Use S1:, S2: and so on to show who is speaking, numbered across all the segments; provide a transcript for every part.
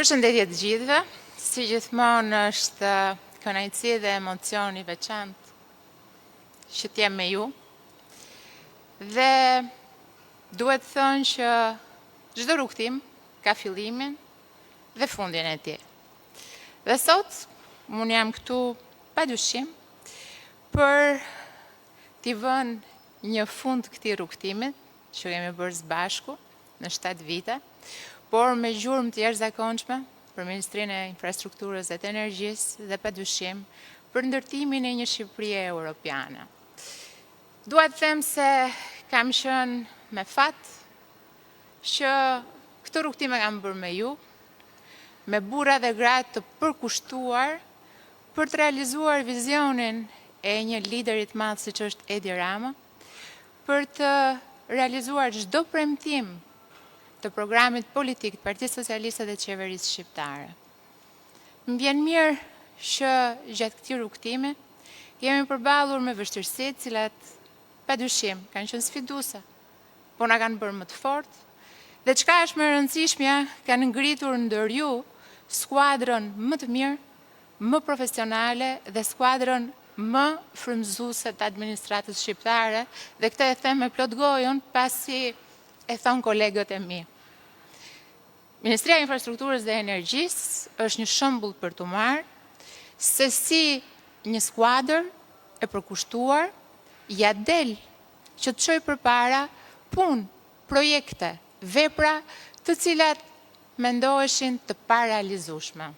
S1: Përshëndetje të gjithëve, si gjithmonë është kënaqësi dhe emocion i veçantë që t'jem me ju. Dhe duhet thënë që çdo rrugtim ka fillimin dhe fundin e tij. Dhe sot unë jam këtu padyshim për t'i vënë një fund këtij rrugtimit që kemi bërë së bashku në 7 vite, por me gjurmë të jashtëzakonshme për Ministrinë e Infrastrukturës dhe të Energjisë dhe padyshim për ndërtimin e një Shqipërie europiane. Dua të them se kam qenë me fat që këtë rrugtim e kam bërë me ju, me burra dhe gra të përkushtuar për të realizuar vizionin e një liderit madh siç është Edi Rama, për të realizuar çdo premtim të programit politik të Partisë Socialiste dhe të Qeverisë Shqiptare. Më vjen mirë që gjatë këtij rrugtimi jemi përballur me vështirësitë, të cilat padyshim kanë qenë sfiduese, por na kanë bërë më të fortë, dhe çka është më e rëndësishmja, kanë ngritur ndër ju skuadrën më të mirë, më profesionale dhe skuadrën më frymëzuese të administratës shqiptare, dhe këtë e them me plot gojën pasi e thon kolegët e mi. Ministria e Infrastrukturës dhe Energjisë është një shembull për t'u marrë se si një skuadër e përkushtuar ja del që të çojë përpara punë, projekte, vepra të cilat mendoheshin të parealizueshme.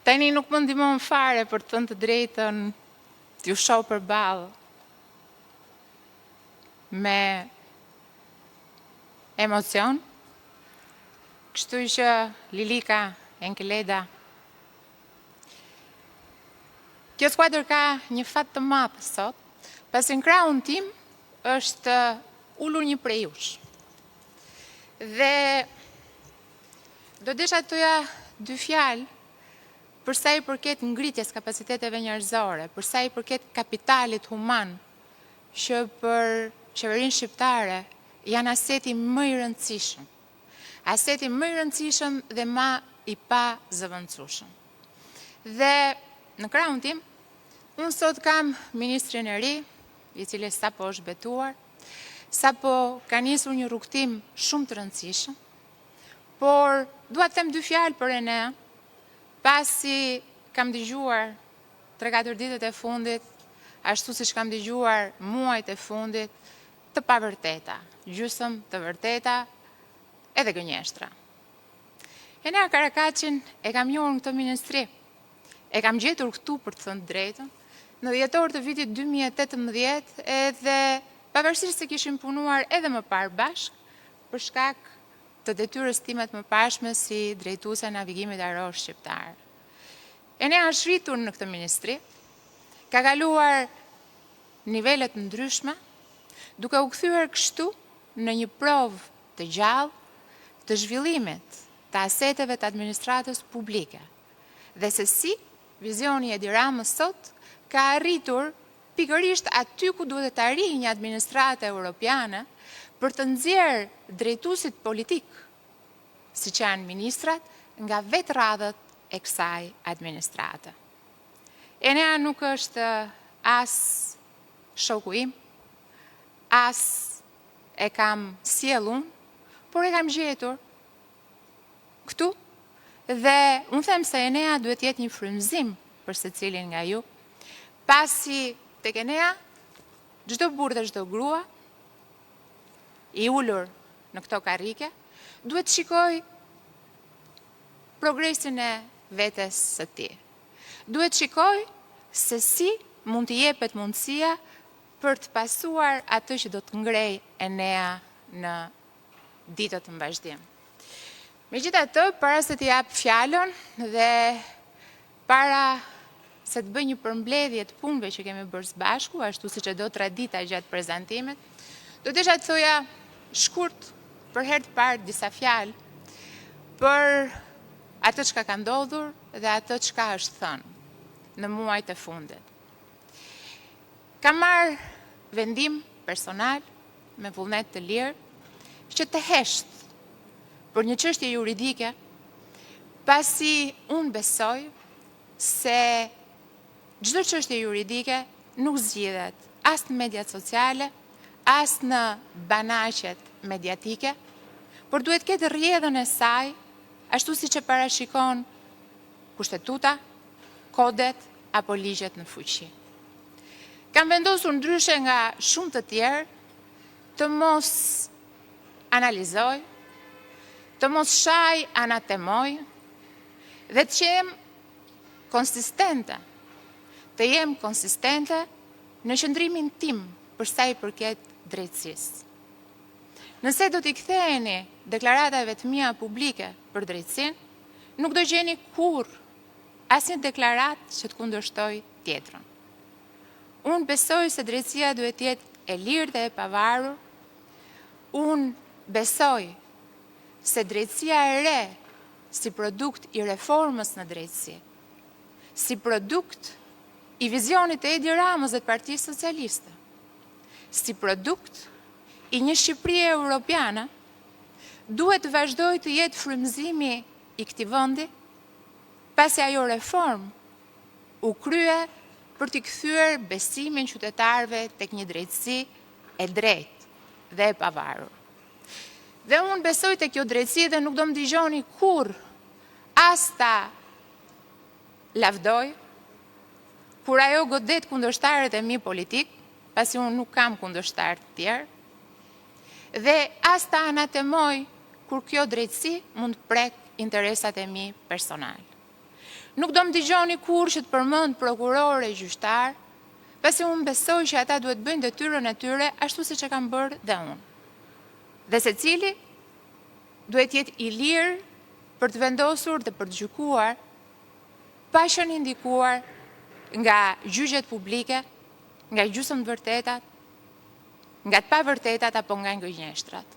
S1: Tani nuk më ndihmon fare për të thënë të drejtën t'ju shoh përballë me emocion, kështu që Lilika Enkeleda. Kjo skuadër ka një fat të madh sot, pasi në krahun tim është ulur një prej jush. Dhe do desha të thoja 2 fjalë për sa i përket ngritjes kapaciteteve njerëzore, për sa i përket kapitalit human, që për qeverinë shqiptare janë aseti më i rëndësishëm. Aseti më i rëndësishëm dhe më i pa zëvendësueshëm. Dhe në krahun tim, unë sot kam ministrin e ri, i cili sapo është betuar, sapo ka nisur një rrugtim shumë të rëndësishëm, por dua të them 2 fjalë për Enea, pasi kam dëgjuar 3-4 ditët e fundit, ashtu siç kam dëgjuar muajt e fundit, të pavërteta, gjysmë të vërteta edhe gënjeshtra. Enea Karakaçin e kam njohur në këtë ministri, e kam gjetur këtu për të thënë drejtën, në dhjetor të vitit 2018, edhe pavarësisht se kishim punuar edhe më parë bashk, për shkak të detyrës time të mëparshme si drejtuese e navigimit ajror shqiptar. Enea është rritur në këtë ministri, ka kaluar nivele të ndryshme, duke u kthyer kështu në një provë të gjallë të zhvillimit të aseteve të administratës publike, dhe se si vizioni i Edi Ramës sot ka arritur pikërisht aty ku duhet të arrijë një administratë europiane për të nxjerrë drejtuesit politik, siç janë ministrat, nga vetë radhët e kësaj administrate. Enea nuk është as shoku im, as e kam sjellun, por e kam gjetur këtu, dhe unë them se Enea duhet jetë një frymëzim për secilin nga ju, pasi tek Enea çdo burrë dhe çdo grua i ulur në këto karrike duhet shikoj progresin e vetes së tij. Duhet shikoj se si mund të jepet mundësia për të pasuar atë që do të ngrej Enea në ditët në vazhdim. Megjithatë, para se të jap fjalën dhe para se të bëj një përmbledhje të punëve që kemi bërë së bashku, ashtu siç e do tradita gjatë prezantimit, do desha të thoja shkurt për herë të parë disa fjalë për atë çka ka ndodhur dhe atë çka është thënë në muajt e fundit. Kam marrë vendim personal me vullnet të lirë që të hesht për një çështje juridike, pasi unë besoj se çdo çështje juridike nuk zgjidhet as në mediat sociale, as në banaqet mediatike, por duhet ketë rrjedhën e saj, ashtu siç e parashikon kushtetuta, kodet apo ligjet në fuqi. Kam vendosur ndryshe nga shumë të tjerë të mos analizoj, të mos shaj anatemoj dhe të jem konsistente, në qëndrimin tim për sa i përket drejtësisë. Nëse do t'i ktheheni deklaratave të mia publike për drejtësinë, nuk do gjeni kurrë asnjë deklaratë që të kundërshtoj tjetrën. Unë besoj se drejtësia duhet të jetë e lirë dhe e pavarur. Unë besoj se drejtësia e re si produkt i reformës në drejtësi, si produkt i vizionit e Edi Ramës dhe të Partisë Socialiste, si produkt i një Shqipërie europiane, duhet të vazhdoj të jetë frymëzimi i këtij vendi, pasi ajo reform u krye për t'i kthyer besimin qytetarëve tek një drejtësi e drejtë dhe e pavarur. Dhe unë besoj tek kjo drejtësi dhe nuk do më dëgjoni kurrë as ta lavdoj, kur ajo godet kundërshtarët e mi politik, pasi unë nuk kam kundërshtarë të tjerë, dhe as ta anatemoj kur kjo drejtësi mund të prek interesat e mi personal. Nuk do më dëgjoni kurrë që të përmend prokurorë e gjyqtar, pasi unë besoj që ata duhet bëjnë detyrën e tyre ashtu siç e kam bërë dhe unë. Dhe secili duhet jetë i lirë për të vendosur dhe për të gjykuar pa qenë indikuar nga gjyqjet publike, nga gjysmëvërtetat, nga të pavërtetat apo nga gënjeshtrat.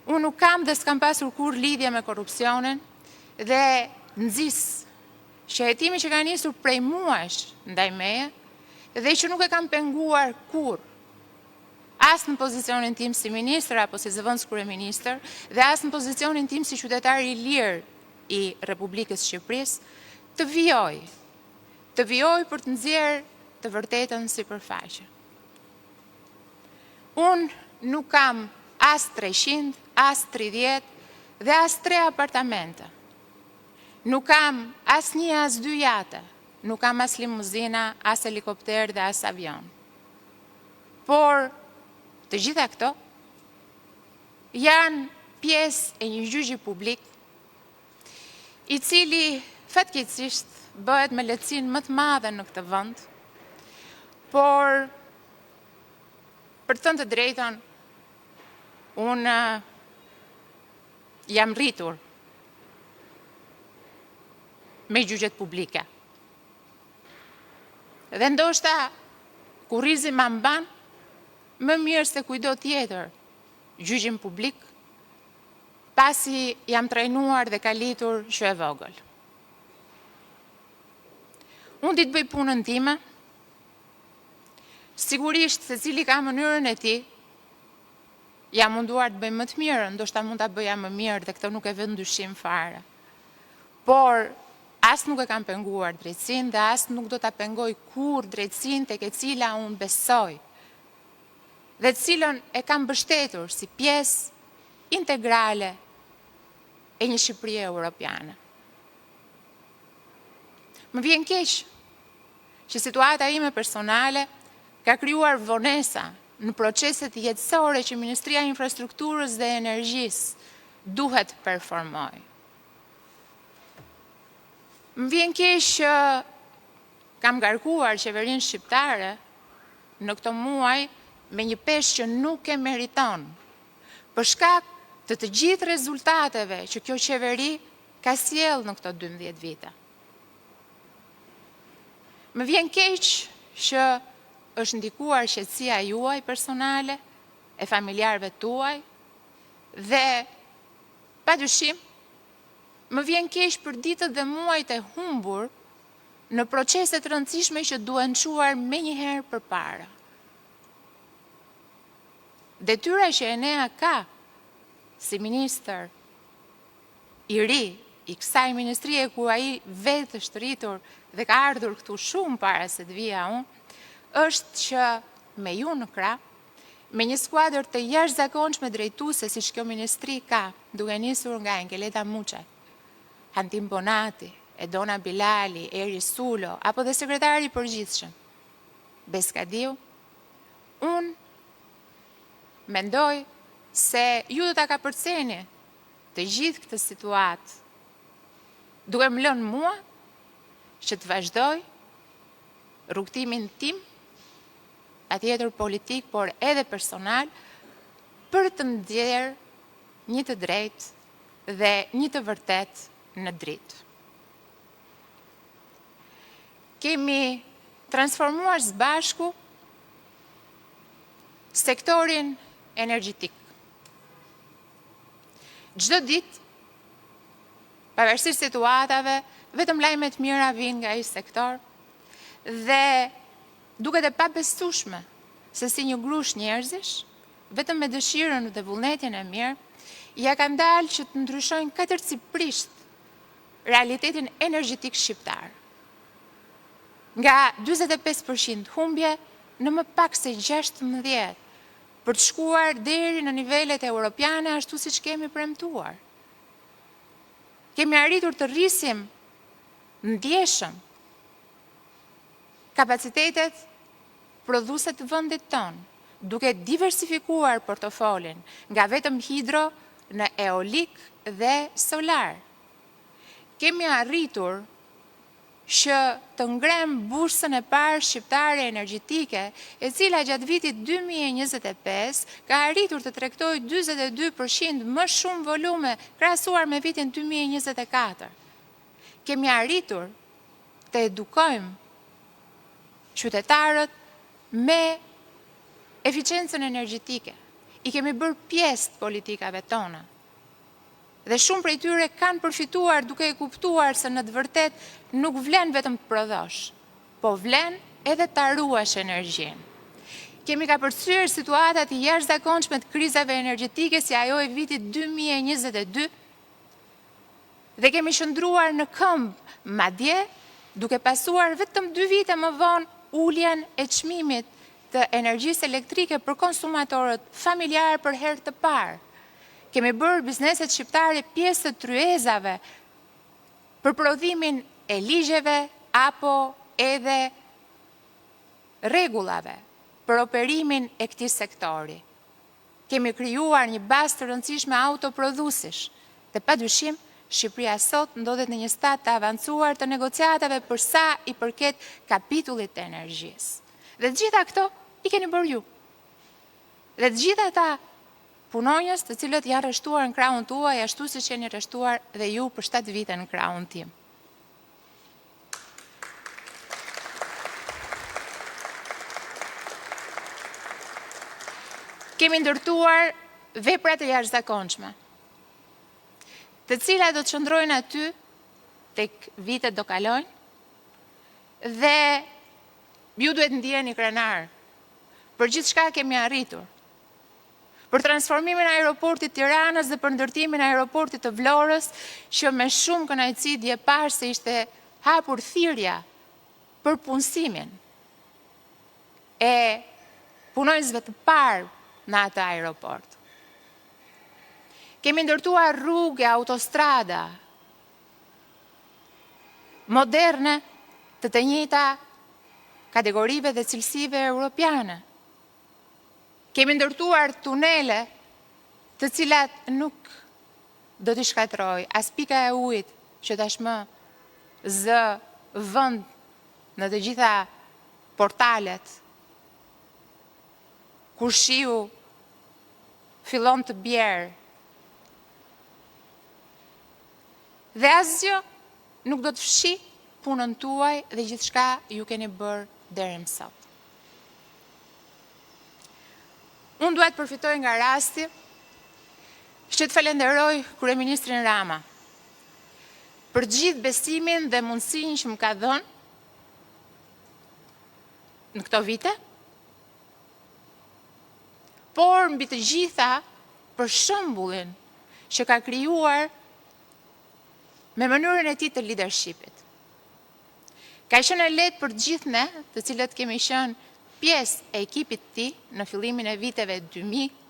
S1: Unë nuk kam dhe s'kam pasur kurrë lidhje me korrupsionin dhe nxis që hetimi që ka nisur prej muajsh ndaj meje dhe që nuk e kam penguar kurrë, as në pozicionin tim si ministër apo si zëvendës kryeministër dhe as në pozicionin tim si qytetar i lirë i Republikës Shqipërisë, të vijoj për të nxjerrë të vërtetën sipërfaqe. Unë nuk kam as 300, as 30 dhe as 3 apartamente. Nuk kam as 1, as 2 jate. Nuk kam as limuzina, as helikopter dhe as avion. Por të gjitha këto janë pjesë e një gjyqi publik i cili fatkeqësisht bëhet me lehtësinë më të madhe në këtë vend, por për të thënë të drejtën, unë jam rritur me gjyqjet publike. Dhe ndoshta kurrizi ma mban më mirë se kujdo tjetër gjyqin publik, pasi jam trajnuar dhe kalitur që e vogël. Unë di të bëj punën time, sigurisht se cili ka mënyrën e tij, jam munduar të bëj më të mirë, ndoshta mund ta bëja më mirë dhe këtë nuk e vë ndyshim fare. Por as nuk e kam penguar drejtësinë dhe as nuk do ta pengoj kurrë drejtësinë tek e cila unë besoj dhe të cilën e kam mbështetur si pjesë integrale e një Shqipërie europiane. Më vjen keq që situata ime personale ka krijuar vonesa në proceset jetësore që Ministria e Infrastrukturës dhe Energjisë duhet performoj. Më vjen keq që kam ngarkuar qeverinë shqiptare në këto muaj me një peshë që nuk e meriton, për shkak të gjithë rezultateve që kjo qeveri ka sjellë në këto 12 vite. Më vjen keq që është ndikuar qetësia juaj personale, e familjarëve tuaj, dhe padyshim më vjen keq për ditët dhe muajt e humbur në procese të rëndësishme që duhen çuar menjëherë përpara. Detyra që Enea ka si ministër i ri i kësaj ministrie ku ai vetë është rritur dhe ka ardhur këtu shumë para se të vija unë, është që me ju në krah, me një skuadër të jashtëzakonshme drejtuese siç kjo ministri ka, duke nisur nga Engeleta Muçaj, Hantim Bonati, Edona Bilali, Eri Sulo, apo dhe sekretari i përgjithshëm, Beskadiu, unë mendoj se ju do ta kapërceni të gjithë këtë situatë, duke më lënë mua që të vazhdoj rrugtimin tim, atjetër politik, por edhe personal, për të ndjerë një të drejtë dhe një të vërtet në dritë. Kemi transformuar së bashku sektorin energjetik. Çdo ditë, pavarësisht situatave, vetëm lajme të mira vijnë nga ai sektor dhe duket e pabesueshme se si një grush njerëzish, vetëm me dëshirën dhe vullnetin e mirë, ja kanë dalë që të ndryshojnë katërcipërisht realitetin energjetik shqiptar. Nga 45% humbje në më pak se 16 për të shkuar deri në nivelet europiane ashtu siç kemi premtuar. Kemi arritur të rrisim ndjeshëm kapacitetet prodhuese të vendit tonë, duke diversifikuar portofolin nga vetëm hidro në eolik dhe solar. Kemi arritur që të ngrem bursën e parë shqiptare energjetike, e cila gjatë vitit 2025 ka arritur të tregtojë 42% më shumë volume krahasuar me vitin 2024. Kemi arritur të edukojmë qytetarët me eficiencën energjetike. I kemi bërë pjesë të politikave tona. Dhe shumë prej tyre kanë përfituar duke e kuptuar se në të vërtet nuk vlen vetëm të prodhosh, po vlen edhe ta ruash energjinë. Kemi kapërcyer situatat i jashtëzakonshme të krizave energjetike si ajo e vitit 2022 dhe kemi qëndruar në këmbë, madje duke pasuar vetëm 2 vite më vonë uljen e çmimit të energjisë elektrike për konsumatorët familjarë për herë të parë. Kemi bërë bizneset shqiptare pjesë të tryezave për prodhimin e ligjeve apo edhe rregullave për operimin e këtij sektori. Kemi krijuar një bazë të rëndësishme autoprodhuesish dhe padyshim Shqipëria sot ndodhet në një stad të avancuar të negociatave për sa i përket kapitullit të energjisë. Dhe të gjitha këto i keni bërë ju. Dhe të gjitha ata punonjës të cilët janë rreshtuar në krahun tuaj ashtu siç jeni rreshtuar dhe ju për 7 vite në krahun tim. Kemi ndërtuar vepra të jashtëzakonshme, të cilat do të qëndrojnë aty tek vitet do kalojnë, dhe ju duhet ndjeni krenar për gjithë shka kemi arritur. Për transformimin e aeroportit Tiranës dhe për ndërtimin e aeroportit të Vlorës, që me shumë kënaqësi dje parë se ishte hapur thirrja për punësimin e punonjësve të parë në atë aeroport. Kemi ndërtuar rrugë, autostrada moderne të njëjta kategorive dhe cilësive europiane. Kemi ndërtuar tunele të cilat nuk do t'i shkatroj as pika e ujit që tashmë zë vend në të gjitha portalet, kur shiu fillon të bjerë. Dhe asgjë nuk do të fshi punën tuaj dhe gjithçka ju keni bërë deri më sot. Unë dua të përfitoj nga rasti që të falenderoj kryeministrin Rama për gjithë besimin dhe mundësinë që më ka dhënë në këto vite, por mbi të gjitha për shembullin që ka krijuar me mënyrën e tij të leadershipit. Ka qenë e lehtë për gjithë ne, të cilët kemi qenë pjesë e ekipit të tij në fillimin e viteve 2000,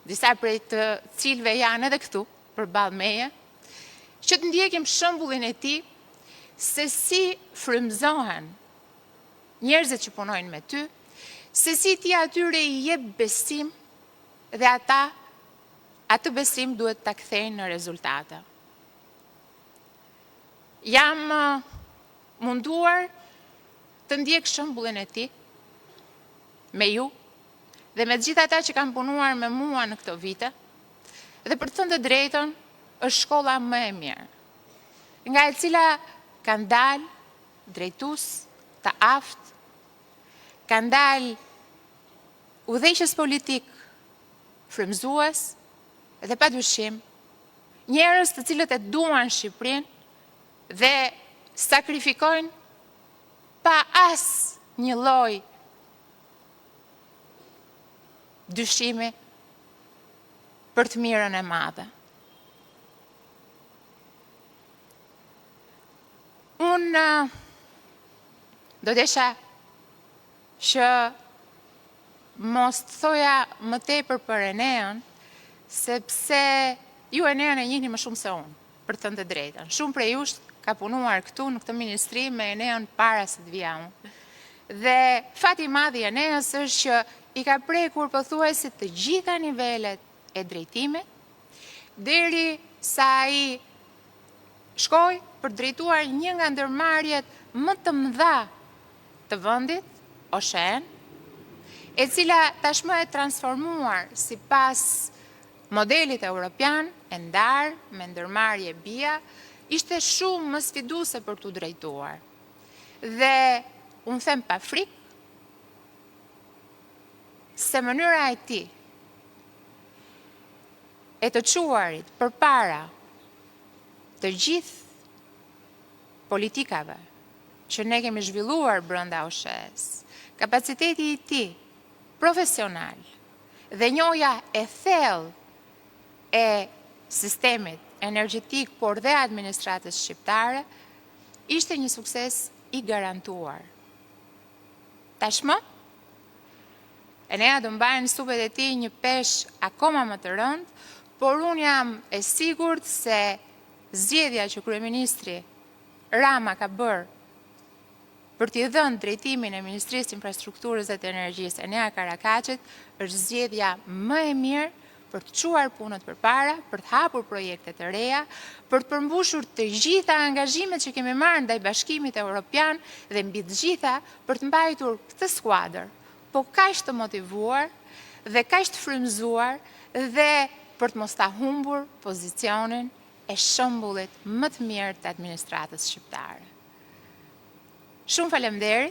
S1: disa prej të cilëve janë edhe këtu përballë meje, që të ndjekim shembullin e tij se si frymëzohen njerëzit që punojnë me ty, se si ti atyre i jep besim dhe ata atë besim duhet ta kthejnë në rezultate. Jam munduar të ndjek shembullin e tij me ju dhe me gjithë ata që kanë punuar me mua në këto vite, dhe për të thënë të drejtën, është shkolla më e mirë, nga e cila kanë dalë drejtues të aftë, kanë dalë udhëheqës politik, frymëzues dhe padyshim njerëz të cilët e duan Shqipërinë dhe sakrifikojnë pa asnjë lloj dyshimi për të mirën e madhe. Unë do desha që mos të thoja më tepër për Eneën, sepse ju Eneën e njihni më shumë se unë, për të thënë të drejtën. Shumë prej jush ka punuar këtu në këtë ministri me Eneën para se të vija unë. Dhe fati i madh i Eneës është që i ka prekur pothuajse të gjitha nivelet e drejtimit, deri sa ai shkoi për drejtuar një nga ndërmarrjet më të mëdha të vendit, Oshen, e cila tashmë e transformuar sipas modelit evropian, e ndarë me ndërmarrje BIA, ishte shumë më sfiduese për t'u drejtuar. Dhe unë them pa frikë se mënyra e tij e të quarit përpara të gjithë politikave që ne kemi zhvilluar brenda OSHE-s, kapaciteti i tij profesional dhe njohja e thellë e sistemit energjetik, por dhe administratës shqiptare, ishte një sukses i garantuar. Tashmë, Enea do mbajnë në supet e tij një peshë akoma më të rëndë, por unë jam e sigurt se zgjedhja që kryeministri Rama ka bërë për t'i dhënë drejtimin e Ministrisë Infrastrukturës dhe të Energjisë Enea Karakaçit është zgjedhja më e mirë për të çuar punët përpara, për të hapur projekte të reja, për të përmbushur të gjitha angazhimet që kemi marrë ndaj Bashkimit Evropian dhe mbi të gjitha për të mbajtur këtë skuadër, po kaq të motivuar dhe kaq të frymëzuar dhe për të mos ta humbur pozicionin e shembullit më të mirë të administratës shqiptare. Shumë faleminderit.